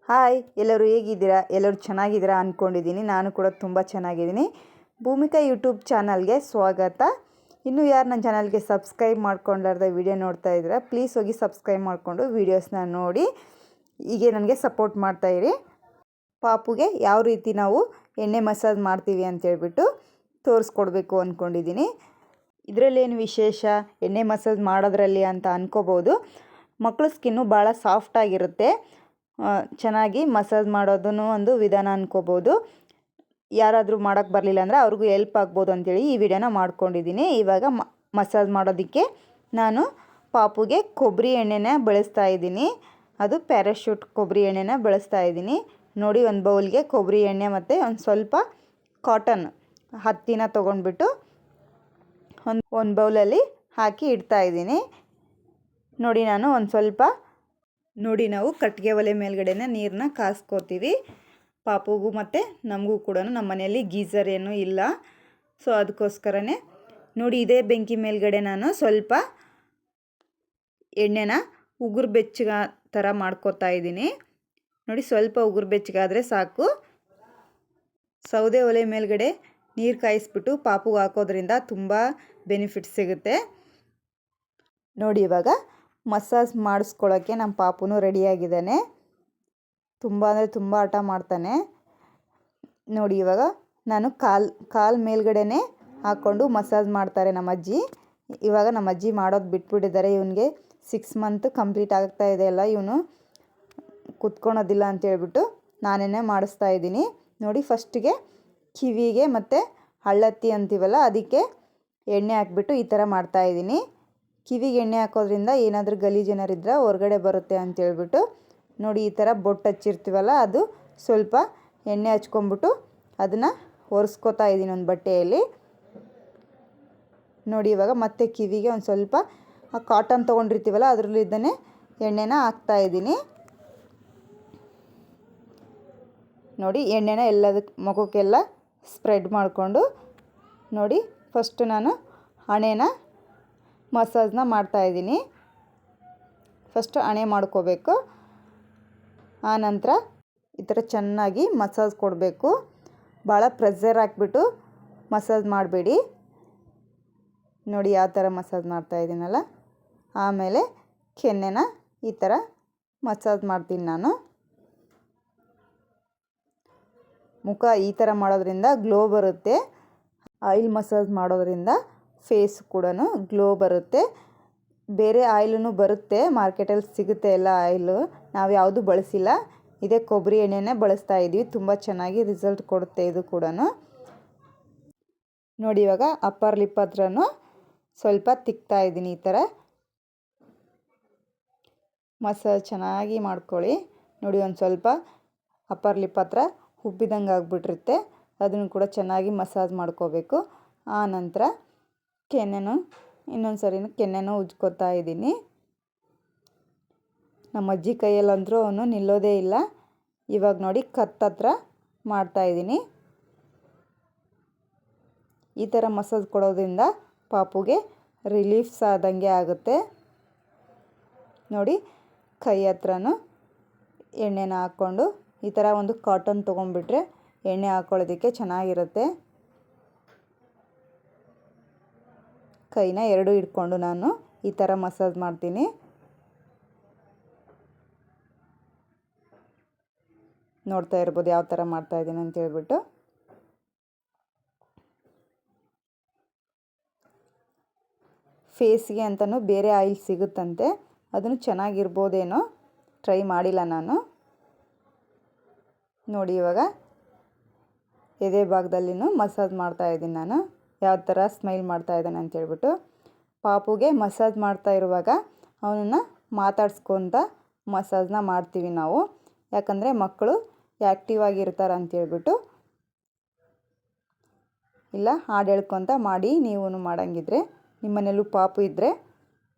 Hi, ಎಲ್ಲರೂ ಹೇಗಿದ್ದೀರಾ? ಎಲ್ಲರೂ ಚೆನ್ನಾಗಿದ್ದೀರಾ ಅಂದ್ಕೊಂಡಿದ್ದೀನಿ. ನಾನು ಕೂಡ ತುಂಬ ಚೆನ್ನಾಗಿದ್ದೀನಿ. ಭೂಮಿಕಾ ಯೂಟ್ಯೂಬ್ ಚಾನಲ್ಗೆ ಸ್ವಾಗತ. ಇನ್ನೂ ಯಾರು ನನ್ನ ಚಾನಲ್ಗೆ ಸಬ್ಸ್ಕ್ರೈಬ್ ಮಾಡ್ಕೊಂಡ್ಲಾರ್ದೆ ವಿಡಿಯೋ ನೋಡ್ತಾ ಇದ್ದೀರಾ, ಪ್ಲೀಸ್ ಹೋಗಿ ಸಬ್ಸ್ಕ್ರೈಬ್ ಮಾಡಿಕೊಂಡು ವೀಡಿಯೋಸ್ನ ನೋಡಿ ಹೀಗೆ ನನಗೆ ಸಪೋರ್ಟ್ ಮಾಡ್ತಾಯಿರಿ. ಪಾಪುಗೆ ಯಾವ ರೀತಿ ನಾವು ಎಣ್ಣೆ ಮಸಾಜ್ ಮಾಡ್ತೀವಿ ಅಂತೇಳ್ಬಿಟ್ಟು ತೋರಿಸ್ಕೊಡ್ಬೇಕು ಅಂದ್ಕೊಂಡಿದ್ದೀನಿ. ಇದರಲ್ಲೇನು ವಿಶೇಷ ಎಣ್ಣೆ ಮಸಾಜ್ ಮಾಡೋದ್ರಲ್ಲಿ ಅಂತ ಅಂದ್ಕೋಬೋದು. ಮಕ್ಕಳ ಸ್ಕಿನ್ನು ಭಾಳ ಸಾಫ್ಟಾಗಿರುತ್ತೆ. ಚೆನ್ನಾಗಿ ಮಸಾಜ್ ಮಾಡೋದನ್ನು ಒಂದು ವಿಧಾನ ಅಂದ್ಕೋಬೋದು. ಯಾರಾದರೂ ಮಾಡೋಕ್ಕೆ ಬರಲಿಲ್ಲ ಅಂದರೆ ಅವ್ರಿಗೂ ಹೆಲ್ಪ್ ಆಗ್ಬೋದು ಅಂಥೇಳಿ ಈ ವಿಡಿಯೋನ ಮಾಡ್ಕೊಂಡಿದ್ದೀನಿ. ಇವಾಗ ಮಸಾಜ್ ಮಾಡೋದಕ್ಕೆ ನಾನು ಪಾಪುಗೆ ಕೊಬ್ಬರಿ ಎಣ್ಣೆನ ಬಳಸ್ತಾ ಇದ್ದೀನಿ. ಅದು ಪ್ಯಾರಾಶೂಟ್ ಕೊಬ್ಬರಿ ಎಣ್ಣೆನ ಬಳಸ್ತಾ ಇದ್ದೀನಿ. ನೋಡಿ, ಒಂದು ಬೌಲ್ಗೆ ಕೊಬ್ಬರಿ ಎಣ್ಣೆ ಮತ್ತು ಒಂದು ಸ್ವಲ್ಪ ಕಾಟನ್ ಹತ್ತಿನ ತೊಗೊಂಡ್ಬಿಟ್ಟು ಒಂದು ಬೌಲಲ್ಲಿ ಹಾಕಿ ಇಡ್ತಾ ಇದ್ದೀನಿ. ನೋಡಿ, ನಾವು ಕಟ್ಟಿಗೆ ಒಲೆ ಮೇಲ್ಗಡೆನೇ ನೀರನ್ನ ಕಾಸ್ಕೋತೀವಿ. ಪಾಪುಗೂ ಮತ್ತು ನಮಗೂ ಕೂಡ ನಮ್ಮ ಮನೆಯಲ್ಲಿ ಗೀಝರ್ ಏನೂ ಇಲ್ಲ. ಸೊ ಅದಕ್ಕೋಸ್ಕರನೇ ನೋಡಿ, ಇದೇ ಬೆಂಕಿ ಮೇಲ್ಗಡೆ ನಾನು ಸ್ವಲ್ಪ ಎಣ್ಣೆನ ಉಗುರು ಬೆಚ್ಚಗ ಥರ ಮಾಡ್ಕೋತಾ ಇದ್ದೀನಿ. ನೋಡಿ, ಸ್ವಲ್ಪ ಉಗುರು ಬೆಚ್ಚಗಾದರೆ ಸಾಕು. ಸೌದೆ ಒಲೆ ಮೇಲ್ಗಡೆ ನೀರು ಕಾಯಿಸ್ಬಿಟ್ಟು ಪಾಪುಗೆ ಹಾಕೋದ್ರಿಂದ ತುಂಬ ಬೆನಿಫಿಟ್ ಸಿಗುತ್ತೆ. ನೋಡಿ, ಇವಾಗ ಮಸಾಜ್ ಮಾಡಿಸ್ಕೊಳ್ಳೋಕ್ಕೆ ನಮ್ಮ ಪಾಪುನೂ ರೆಡಿಯಾಗಿದ್ದಾನೆ. ತುಂಬ ಅಂದರೆ ತುಂಬ ಆಟ ಮಾಡ್ತಾನೆ. ನೋಡಿ, ಇವಾಗ ನಾನು ಕಾಲು ಮೇಲ್ಗಡೆನೇ ಹಾಕ್ಕೊಂಡು ಮಸಾಜ್ ಮಾಡ್ತಾರೆ ನಮ್ಮ ಅಜ್ಜಿ. ಇವಾಗ ನಮ್ಮ ಅಜ್ಜಿ ಮಾಡೋದು ಬಿಟ್ಬಿಟ್ಟಿದ್ದಾರೆ. ಇವನಿಗೆ 6 ಮಂತ್ ಕಂಪ್ಲೀಟ್ ಆಗ್ತಾ ಇದೆ ಅಲ್ಲ, ಇವನು ಕುತ್ಕೊಳೋದಿಲ್ಲ ಅಂತೇಳ್ಬಿಟ್ಟು ನಾನೇ ಮಾಡಿಸ್ತಾ ಇದ್ದೀನಿ. ನೋಡಿ, ಫಸ್ಟಿಗೆ ಕಿವಿಗೆ ಮತ್ತು ಹಳ್ಳತ್ತಿ ಅಂತೀವಲ್ಲ ಅದಕ್ಕೆ ಎಣ್ಣೆ ಹಾಕ್ಬಿಟ್ಟು ಈ ಥರ ಮಾಡ್ತಾಯಿದ್ದೀನಿ. ಕಿವಿಗೆ ಎಣ್ಣೆ ಹಾಕೋದ್ರಿಂದ ಏನಾದರೂ ಗಲೀಜೇನಾರಿದ್ರೆ ಹೊರಗಡೆ ಬರುತ್ತೆ ಅಂತೇಳ್ಬಿಟ್ಟು ನೋಡಿ, ಈ ಥರ ಬೊಟ್ಟು ಹಚ್ಚಿರ್ತೀವಲ್ಲ ಅದು ಸ್ವಲ್ಪ ಎಣ್ಣೆ ಹಚ್ಕೊಂಬಿಟ್ಟು ಅದನ್ನು ಒರೆಸ್ಕೋತಾ ಇದ್ದೀನಿ ಒಂದು ಬಟ್ಟೆಯಲ್ಲಿ. ನೋಡಿ, ಇವಾಗ ಮತ್ತೆ ಕಿವಿಗೆ ಒಂದು ಸ್ವಲ್ಪ ಕಾಟನ್ ತೊಗೊಂಡಿರ್ತೀವಲ್ಲ ಅದರಲ್ಲಿದ್ದಾನೆ ಎಣ್ಣೆನ ಹಾಕ್ತಾಯಿದ್ದೀನಿ. ನೋಡಿ, ಎಣ್ಣೆನ ಎಲ್ಲದಕ್ಕೆ ಮುಖಕ್ಕೆಲ್ಲ ಸ್ಪ್ರೆಡ್ ಮಾಡಿಕೊಂಡು ನೋಡಿ, ಫಸ್ಟು ನಾನು ಹಣೆನ ಮಸಾಜ್ನ ಮಾಡ್ತಾಯಿದ್ದೀನಿ. ಫಸ್ಟು ಹಣೆ ಮಾಡ್ಕೋಬೇಕು. ಆನಂತರ ಈ ಥರ ಚೆನ್ನಾಗಿ ಮಸಾಜ್ ಕೊಡಬೇಕು. ಭಾಳ ಪ್ರೆಸ್ಸರ್ ಹಾಕ್ಬಿಟ್ಟು ಮಸಾಜ್ ಮಾಡಬೇಡಿ. ನೋಡಿ, ಯಾವ ಥರ ಮಸಾಜ್ ಮಾಡ್ತಾಯಿದ್ದೀನಲ್ಲ. ಆಮೇಲೆ ಕೆನ್ನೆನ ಈ ಥರ ಮಸಾಜ್ ಮಾಡ್ತೀನಿ ನಾನು. ಮುಖ ಈ ಥರ ಮಾಡೋದ್ರಿಂದ ಗ್ಲೋ ಬರುತ್ತೆ. ಆಯಿಲ್ ಮಸಾಜ್ ಮಾಡೋದ್ರಿಂದ ಫೇಸ್ ಕೂಡ ಗ್ಲೋ ಬರುತ್ತೆ. ಬೇರೆ ಆಯಿಲೂ ಬರುತ್ತೆ, ಮಾರ್ಕೆಟಲ್ಲಿ ಸಿಗುತ್ತೆ ಎಲ್ಲ ಆಯಿಲು. ನಾವು ಯಾವುದು ಬಳಸಿಲ್ಲ, ಇದೇ ಕೊಬ್ಬರಿ ಎಣ್ಣೆನೇ ಬಳಸ್ತಾ ಇದ್ದೀವಿ. ತುಂಬ ಚೆನ್ನಾಗಿ ರಿಸಲ್ಟ್ ಕೊಡುತ್ತೆ ಇದು ಕೂಡ. ನೋಡಿ, ಇವಾಗ ಅಪ್ಪರ್ ಲಿಪ್ ಹತ್ರನೂ ಸ್ವಲ್ಪ ತಿಕ್ತಾ ಇದ್ದೀನಿ. ಈ ಥರ ಮಸಾಜ್ ಚೆನ್ನಾಗಿ ಮಾಡ್ಕೊಳ್ಳಿ. ನೋಡಿ, ಒಂದು ಸ್ವಲ್ಪ ಅಪ್ಪರ್ ಲಿಪ್ ಹತ್ರ ಉಬ್ಬಿದಂಗೆ ಆಗಿಬಿಟ್ಟಿರುತ್ತೆ, ಅದನ್ನು ಕೂಡ ಚೆನ್ನಾಗಿ ಮಸಾಜ್ ಮಾಡ್ಕೋಬೇಕು. ಆನಂತರ ಇನ್ನೊಂದು ಸರಿನೂ ಕೆನ್ನೆನೂ ಉಜ್ಕೋತಾ ಇದ್ದೀನಿ. ನಮ್ಮ ಅಜ್ಜಿ ಕೈಯಲ್ಲಂದರೂ ಅವನು ನಿಲ್ಲೋದೇ ಇಲ್ಲ. ಇವಾಗ ನೋಡಿ, ಕತ್ತತ್ರ ಮಾಡ್ತಾಯಿದ್ದೀನಿ. ಈ ಥರ ಮಸಾಜ್ ಕೊಡೋದ್ರಿಂದ ಪಾಪುಗೆ ರಿಲೀಫ್ಸ್ ಆದಂಗೆ ಆಗುತ್ತೆ. ನೋಡಿ, ಕೈ ಹತ್ರನೂ ಎಣ್ಣೆನ ಹಾಕ್ಕೊಂಡು ಈ ಥರ ಒಂದು ಕಾಟನ್ ತೊಗೊಂಡ್ಬಿಟ್ರೆ ಎಣ್ಣೆ ಹಾಕ್ಕೊಳ್ಳೋದಕ್ಕೆ ಚೆನ್ನಾಗಿರುತ್ತೆ. ಕೈನ ಎರಡೂ ಇಟ್ಕೊಂಡು ನಾನು ಈ ಥರ ಮಸಾಜ್ ಮಾಡ್ತೀನಿ. ನೋಡ್ತಾ ಇರ್ಬೋದು ಯಾವ ಥರ ಮಾಡ್ತಾಯಿದ್ದೀನಿ ಅಂತೇಳ್ಬಿಟ್ಟು. ಫೇಸ್ಗೆ ಅಂತಲೂ ಬೇರೆ ಆಯಿಲ್ ಸಿಗುತ್ತಂತೆ, ಅದನ್ನು ಚೆನ್ನಾಗಿರ್ಬೋದೇನೋ, ಟ್ರೈ ಮಾಡಿಲ್ಲ ನಾನು. ನೋಡಿ, ಇವಾಗ ಎದೆ ಭಾಗದಲ್ಲಿನೂ ಮಸಾಜ್ ಮಾಡ್ತಾಯಿದ್ದೀನಿ ನಾನು, ಯಾವ ಥರ ಸ್ಮೈಲ್ ಮಾಡ್ತಾಯಿದ್ದಾನೆ ಅಂತೇಳ್ಬಿಟ್ಟು. ಪಾಪುಗೆ ಮಸಾಜ್ ಮಾಡ್ತಾ ಇರುವಾಗ ಅವನನ್ನು ಮಾತಾಡ್ಸ್ಕೊತ ಮಸಾಜ್ನ ಮಾಡ್ತೀವಿ ನಾವು. ಯಾಕಂದರೆ ಮಕ್ಕಳು ಆ್ಯಕ್ಟಿವ್ ಆಗಿರ್ತಾರೆ ಅಂತೇಳ್ಬಿಟ್ಟು. ಇಲ್ಲ, ಹಾಡು ಹೇಳ್ಕೊತ ಮಾಡಿ, ನೀವು ಮಾಡೋಂಗಿದ್ರೆ ನಿಮ್ಮ ಮನೇಲೂ ಪಾಪು ಇದ್ದರೆ.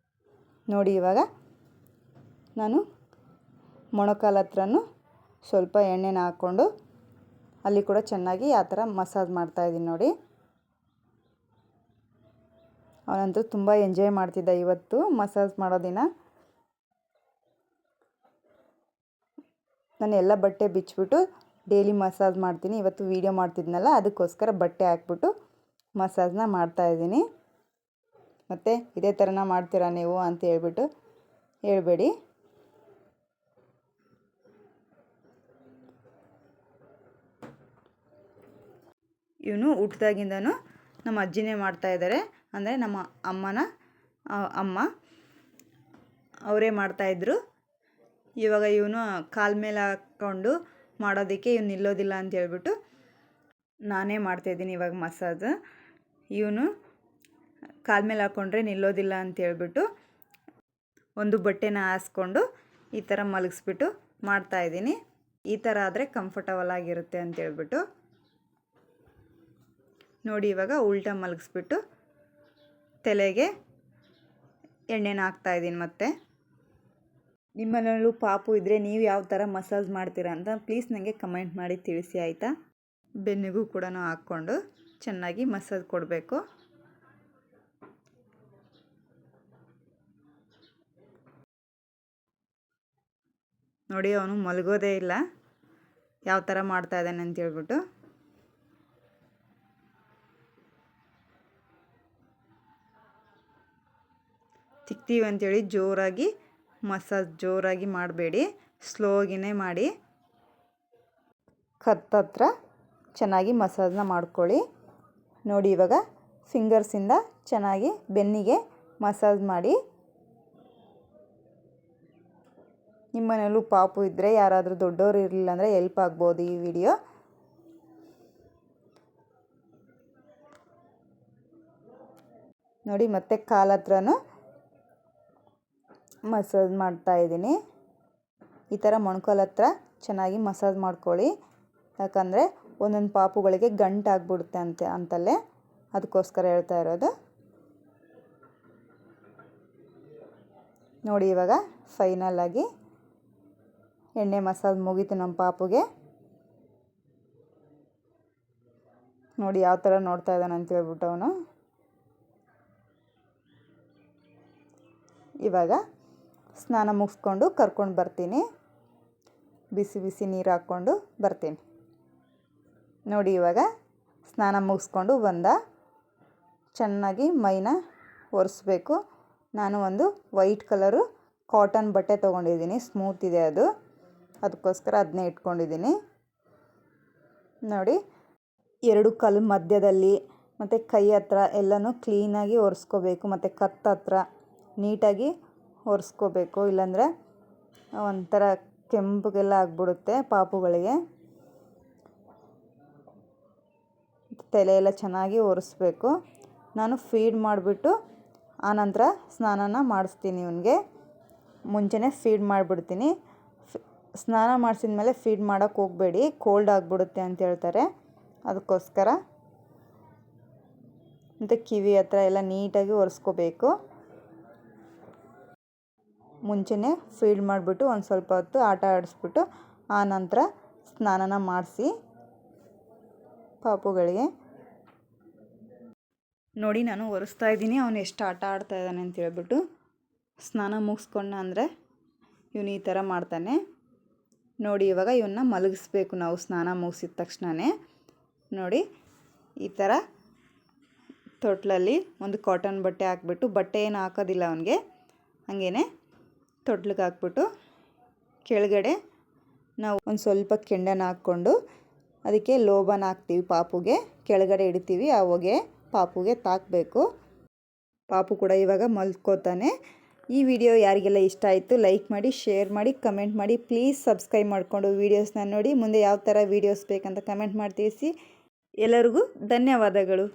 ನೋಡಿ, ಇವಾಗ ನಾನು ಮೊಣಕಾಲು ಹತ್ರನೂ ಸ್ವಲ್ಪ ಎಣ್ಣೆನ ಹಾಕ್ಕೊಂಡು ಅಲ್ಲಿ ಕೂಡ ಚೆನ್ನಾಗಿ ಆ ಥರ ಮಸಾಜ್ ಮಾಡ್ತಾಯಿದ್ದೀನಿ. ನೋಡಿ, ಅವನಂತೂ ತುಂಬ ಎಂಜಾಯ್ ಮಾಡ್ತಿದ್ದ ಇವತ್ತು ಮಸಾಜ್ ಮಾಡೋದಿನ. ನಾನು ಎಲ್ಲ ಬಟ್ಟೆ ಬಿಚ್ಚಿಬಿಟ್ಟು ಡೈಲಿ ಮಸಾಜ್ ಮಾಡ್ತೀನಿ. ಇವತ್ತು ವೀಡಿಯೋ ಮಾಡ್ತಿದ್ನಲ್ಲ ಅದಕ್ಕೋಸ್ಕರ ಬಟ್ಟೆ ಹಾಕ್ಬಿಟ್ಟು ಮಸಾಜ್ನ ಮಾಡ್ತಾಯಿದ್ದೀನಿ. ಮತ್ತು ಇದೇ ಥರನ ಮಾಡ್ತೀರಾ ನೀವು ಅಂತ ಹೇಳ್ಬಿಟ್ಟು ಹೇಳ್ಬೇಡಿ. ಇವನು ಹುಟ್ಟಿದಾಗಿಂದನೂ ನಮ್ಮ ಅಜ್ಜಿನೇ ಮಾಡ್ತಾಯಿದ್ದಾರೆ, ಅಂದರೆ ನಮ್ಮ ಅಮ್ಮನ ಅಮ್ಮ ಅವರೇ ಮಾಡ್ತಾಯಿದ್ರು. ಇವಾಗ ಇವನು ಕಾಲ ಮೇಲೆ ಹಾಕ್ಕೊಂಡು ಮಾಡೋದಕ್ಕೆ ಇವನು ನಿಲ್ಲೋದಿಲ್ಲ ಅಂತ ಹೇಳ್ಬಿಟ್ಟು ನಾನೇ ಮಾಡ್ತಾಯಿದ್ದೀನಿ ಇವಾಗ ಮಸಾಜ್. ಇವನು ಕಾಲ ಮೇಲೆ ಹಾಕ್ಕೊಂಡ್ರೆ ನಿಲ್ಲೋದಿಲ್ಲ ಅಂತ ಹೇಳ್ಬಿಟ್ಟು ಒಂದು ಬಟ್ಟೆನ ಹಾಸ್ಕೊಂಡು ಈ ಥರ ಮಲಗಿಸ್ಬಿಟ್ಟು ಮಾಡ್ತಾಯಿದ್ದೀನಿ. ಈ ಥರ ಆದರೆ ಕಂಫರ್ಟಬಲ್ ಆಗಿರುತ್ತೆ ಅಂತ ಹೇಳ್ಬಿಟ್ಟು ನೋಡಿ. ಇವಾಗ ಉಲ್ಟಾ ಮಲಗಿಸ್ಬಿಟ್ಟು ತಲೆಗೆ ಎಣ್ಣೆನ ಹಾಕ್ತಾಯಿದ್ದೀನಿ. ಮತ್ತು ನಿಮ್ಮನೇಲೂ ಪಾಪು ಇದ್ದರೆ ನೀವು ಯಾವ ಥರ ಮಸಾಜ್ ಮಾಡ್ತೀರಾ ಅಂತ ಪ್ಲೀಸ್ ನನಗೆ ಕಮೆಂಟ್ ಮಾಡಿ ತಿಳಿಸಿ ಆಯಿತಾ. ಬೆನ್ನಿಗೂ ಕೂಡ ಹಾಕ್ಕೊಂಡು ಚೆನ್ನಾಗಿ ಮಸಾಜ್ ಕೊಡಬೇಕು. ನೋಡಿ ಅವನು ಮಲಗೋದೇ ಇಲ್ಲ, ಯಾವ ಥರ ಮಾಡ್ತಾಯಿದ್ದಾನೆ ಅಂತ ಹೇಳ್ಬಿಟ್ಟು. ತಿಕ್ತೀವಿ ಅಂಥೇಳಿ ಜೋರಾಗಿ ಮಸಾಜ್ ಜೋರಾಗಿ ಮಾಡಬೇಡಿ, ಸ್ಲೋಗಿನೇ ಮಾಡಿ. ಕತ್ತತ್ರ ಚೆನ್ನಾಗಿ ಮಸಾಜ್ನ ಮಾಡ್ಕೊಳ್ಳಿ. ನೋಡಿ ಇವಾಗ ಫಿಂಗರ್ಸಿಂದ ಚೆನ್ನಾಗಿ ಬೆನ್ನಿಗೆ ಮಸಾಜ್ ಮಾಡಿ. ನಿಮ್ಮನೇಲೂ ಪಾಪು ಇದ್ದರೆ ಯಾರಾದರೂ ದೊಡ್ಡವರು ಇರಲಿಲ್ಲ ಅಂದರೆ ಹೆಲ್ಪ್ ಆಗ್ಬೋದು ಈ ವಿಡಿಯೋ. ನೋಡಿ ಮತ್ತೆ ಕಾಲ ಹತ್ರನೂ ಮಸಾಜ್ ಮಾಡ್ತಾಯಿದ್ದೀನಿ. ಈ ಥರ ಮೊಣಕಾಲ ಹತ್ರ ಚೆನ್ನಾಗಿ ಮಸಾಜ್ ಮಾಡ್ಕೊಳ್ಳಿ, ಯಾಕಂದರೆ ಒಂದೊಂದು ಪಾಪುಗಳಿಗೆ ಗಂಟಾಗ್ಬಿಡುತ್ತೆ ಅಂತಲೇ ಅದಕ್ಕೋಸ್ಕರ ಹೇಳ್ತಾ ಇರೋದು. ನೋಡಿ ಇವಾಗ ಫೈನಲ್ ಆಗಿ ಎಣ್ಣೆ ಮಸಾಜ್ ಮುಗೀತು ನಮ್ಮ ಪಾಪುಗೆ. ನೋಡಿ ಯಾವ ಥರ ನೋಡ್ತಾ ಇದ್ದಾನೆ ಅಂತ ಹೇಳ್ಬಿಟ್ಟು ಅವನು. ಇವಾಗ ಸ್ನಾನ ಮುಗಿಸ್ಕೊಂಡು ಕರ್ಕೊಂಡು ಬರ್ತೀನಿ, ಬಿಸಿ ಬಿಸಿ ನೀರು ಹಾಕ್ಕೊಂಡು ಬರ್ತೀನಿ. ನೋಡಿ ಇವಾಗ ಸ್ನಾನ ಮುಗಿಸ್ಕೊಂಡು ಬಂದ. ಚೆನ್ನಾಗಿ ಮೈನ ಒರೆಸ್ಬೇಕು. ನಾನು ಒಂದು ವೈಟ್ ಕಲರು ಕಾಟನ್ ಬಟ್ಟೆ ತೊಗೊಂಡಿದ್ದೀನಿ, ಸ್ಮೂತ್ ಇದೆ ಅದು, ಅದಕ್ಕೋಸ್ಕರ ಅದನ್ನೇ ಇಟ್ಕೊಂಡಿದ್ದೀನಿ. ನೋಡಿ 2 ಕಾಲು ಮಧ್ಯದಲ್ಲಿ ಮತ್ತು ಕೈ ಹತ್ರ ಎಲ್ಲನೂ ಕ್ಲೀನಾಗಿ ಒರೆಸ್ಕೋಬೇಕು. ಮತ್ತು ಕತ್ತ ಹತ್ರ ನೀಟಾಗಿ ಒರೆಸ್ಕೋಬೇಕು, ಇಲ್ಲಾಂದರೆ ಒಂಥರ ಕೆಂಪಗೆಲ್ಲ ಆಗಿಬಿಡುತ್ತೆ ಪಾಪುಗಳಿಗೆ. ತಲೆ ಎಲ್ಲ ಚೆನ್ನಾಗಿ ಒರೆಸ್ಬೇಕು. ನಾನು ಫೀಡ್ ಮಾಡಿಬಿಟ್ಟು ಆನಂತರ ಸ್ನಾನನ ಮಾಡಿಸ್ತೀನಿ. ಇವನಿಗೆ ಮುಂಚೆನೇ ಫೀಡ್ ಮಾಡಿಬಿಡ್ತೀನಿ. ಸ್ನಾನ ಮಾಡಿಸಿದ ಮೇಲೆ ಫೀಡ್ ಮಾಡೋಕ್ಕೆ ಹೋಗಬೇಡಿ, ಕೋಲ್ಡ್ ಆಗಿಬಿಡುತ್ತೆ ಅಂತ ಹೇಳ್ತಾರೆ, ಅದಕ್ಕೋಸ್ಕರ. ಮತ್ತು ಕಿವಿ ಹತ್ರ ಎಲ್ಲ ನೀಟಾಗಿ ಒರೆಸ್ಕೋಬೇಕು. ಮುಂಚೆನೇ ಫೀಡ್ ಮಾಡಿಬಿಟ್ಟು ಒಂದು ಸ್ವಲ್ಪ ಹೊತ್ತು ಆಟ ಆಡಿಸ್ಬಿಟ್ಟು ಆನಂತರ ಸ್ನಾನನ ಮಾಡಿಸಿ ಪಾಪುಗಳಿಗೆ. ನೋಡಿ ನಾನು ಒರೆಸ್ತಾ ಇದ್ದೀನಿ, ಅವನು ಎಷ್ಟು ಆಟ ಆಡ್ತಾ ಇದ್ದಾನೆ ಅಂತ ಹೇಳ್ಬಿಟ್ಟು. ಸ್ನಾನ ಮುಗಿಸ್ಕೊಂಡ ಅಂದರೆ ಇವನು ಈ ಥರ ಮಾಡ್ತಾನೆ. ನೋಡಿ ಇವಾಗ ಇವನ್ನ ಮಲಗಿಸ್ಬೇಕು ನಾವು ಸ್ನಾನ ಮುಗಿಸಿದ ತಕ್ಷಣವೇ. ನೋಡಿ ಈ ಥರ ತೊಟ್ಲಲ್ಲಿ ಒಂದು ಕಾಟನ್ ಬಟ್ಟೆ ಹಾಕ್ಬಿಟ್ಟು, ಬಟ್ಟೆ ಏನು ಹಾಕೋದಿಲ್ಲ ಅವನಿಗೆ, ಹಾಗೇ ತೊಟ್ಲಿಗೆ ಹಾಕ್ಬಿಟ್ಟು ಕೆಳಗಡೆ ನಾವು ಒಂದು ಸ್ವಲ್ಪ ಕೆಂಡನ ಹಾಕ್ಕೊಂಡು ಅದಕ್ಕೆ ಲೋಬನ ಹಾಕ್ತೀವಿ. ಪಾಪುಗೆ ಕೆಳಗಡೆ ಇಡ್ತೀವಿ, ಆ ಹೊಗೆ ಪಾಪುಗೆ ತಾಕಬೇಕು. ಪಾಪು ಕೂಡ ಇವಾಗ ಮಲ್ಕೋತಾನೆ. ಈ ವಿಡಿಯೋ ಯಾರಿಗೆಲ್ಲ ಇಷ್ಟ ಆಯಿತು ಲೈಕ್ ಮಾಡಿ, ಶೇರ್ ಮಾಡಿ, ಕಮೆಂಟ್ ಮಾಡಿ. ಪ್ಲೀಸ್ ಸಬ್ಸ್ಕ್ರೈಬ್ ಮಾಡಿಕೊಂಡು ವೀಡಿಯೋಸ್ನ ನೋಡಿ. ಮುಂದೆ ಯಾವ ಥರ ವೀಡಿಯೋಸ್ ಬೇಕಂತ ಕಮೆಂಟ್ ಮಾಡಿ ತಿಳಿಸಿ. ಎಲ್ಲರಿಗೂ ಧನ್ಯವಾದಗಳು.